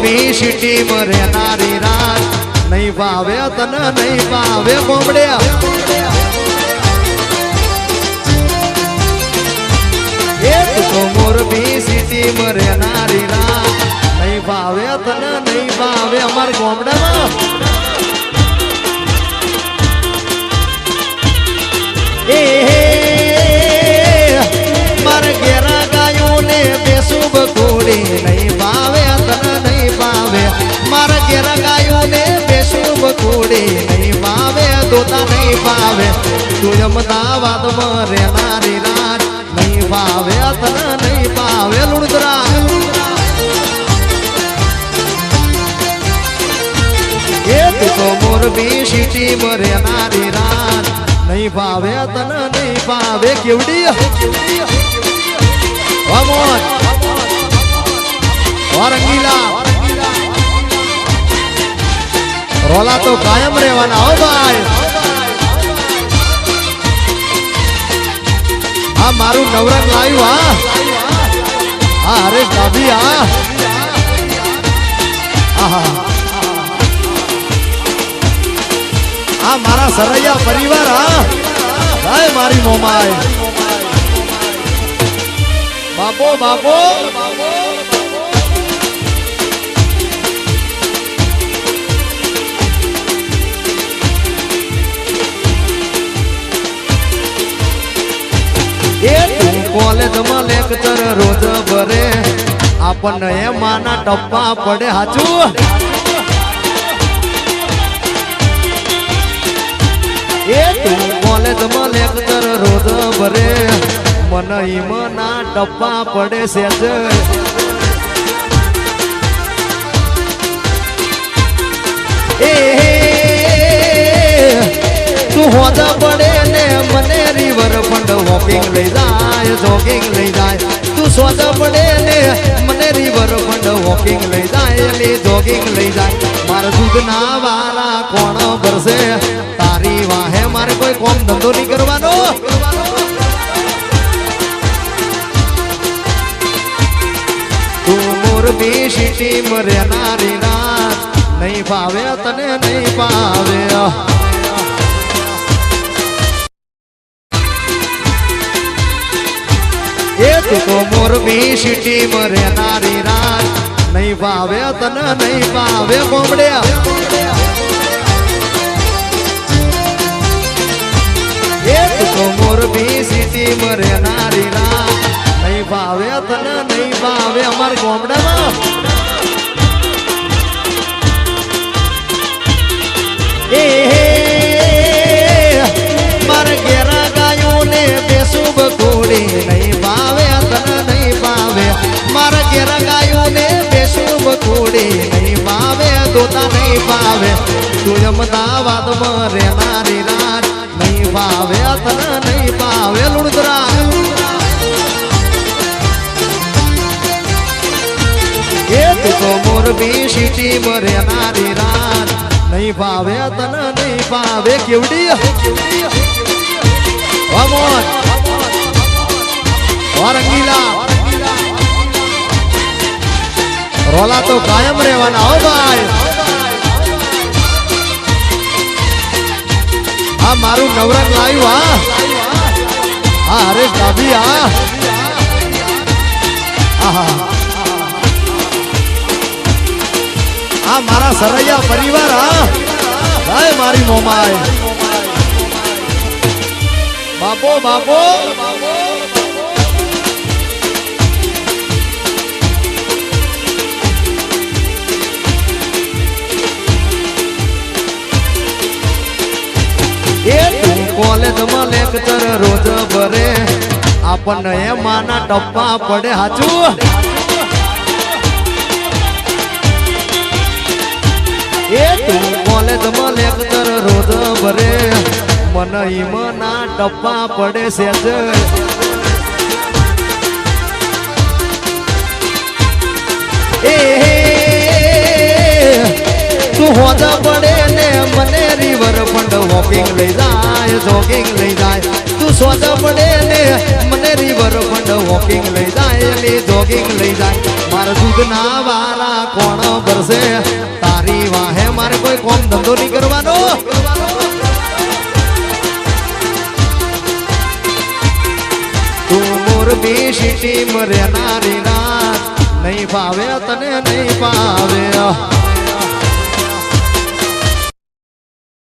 Morbi city માં રહેનારી રાત નહીં ભાવે તને નહીં ભાવે ગોમડ્યા તો મોરબી સિટી માં રહેનારી રાત નહીં ભાવે તને નહીં ભાવે અમાર ગોમડામાં મારે ઘેરા ગાયું ને બેસું બકોડી નહીં ભાવે તને નહીં ભાવે મારે ઘેરા ગાયું ને બેસું બકોડી નહીં ભાવે દોતા નહીં ભાવે તું અમદાવાદમાં રહેનારી રાત નહીં ભાવે તને નહીં ભાવે લુણદરા એ તું તો મોરબી સિટી માં રહેનારી રાત નહીં ભાવે તને નહીં ભાવે કેવડી રંગીલા રોલા તો કાયમ રહેવાના હો ભાઈ હા મારું નવરંગ લાવ્યું હા હરેશ ડાભી હા મારા સરૈયા પરિવાર હા મારી મોમાય બાપો બાપો કોલેજમાં લેક્ચર રોજ ભરે આપણને એમાંના ટપ્પા પડે હાચું એ તું કોલેજમાં લેક્ચર રોજ ભરે મને ઈમના ટપ્પા પડે સેજ તું હોજા પડે ને મને રિવર ફંડ વોકિંગ લઈ જાય જોગિંગ લઈ જાય તું સોજા પડે ને મને રિવર ફંડ વોકિંગ લઈ જાય એટલે જોગિંગ લઈ જાય મારા દૂધના વાળા કોણ ભરશે તારી વાહે મારે કોઈ કોમ ધંધો નહીં કરવાનો તું મોરબી સિટી માં રહેનારી રાત નહીં ભાવે તને નહીં ભાવે એ તું તો મોરબી સિટી માં રહેનારી રાત નહીં ભાવે તને નહીં ભાવે ગોમડ્યા એ તું તો મોરબી સિટી માં રહેનારી રાત નહીં ભાવે તને નહીં ભાવે અમાર ગોમડામાં મારે ઘેરા ગાયું ને બેસું બકોડી નહીં ભાવે તને નહીં ભાવે મારે ઘેરા ગાયું ને બેસું બકોડી નહીં ભાવે દોતા નહીં ભાવે તું અમદાવાદમાં રહેનારી રાત નહીં ભાવે તને નહીં ભાવે લુણદરા એ તું તો મોરબી સિટી માં રહેનારી રાત નહીં ભાવે તને નહીં ભાવે કેવડી રંગીલા રોલા તો કાયમ રહેવાના હો ભાઈ હા મારું નવરંગ લાવ્યું હા હરેશ ડાભી હા મારા સરૈયા પરિવાર હા મારી મોમાય બાપો બાપો એ તું કોલેજમાં લેક્ચર રોજ ભરે આપણને એમાંના ટપ્પા પડે હાચું એ તું કોલેજમાં લેક્ચર રોજ ભરે મને ઈમના ટપ્પા પડે સેજ તું હોજા પડે ને મને રિવર ફંડ વોકિંગ લઈ જાય જોગિંગ લઈ જાય તું સોજા પડે ને મને રિવર ફંડ વોકિંગ લઈ જાય એટલે જોગિંગ લઈ જાય મારે દૂધના વારા કોણ ભરશે તારી વાહે મારે કોઈ કોમ ધંધો નહીં કરવાનો તું મોરબી સિટી મરેનારી રાત નહીં ભાવે તને નહીં ભાવે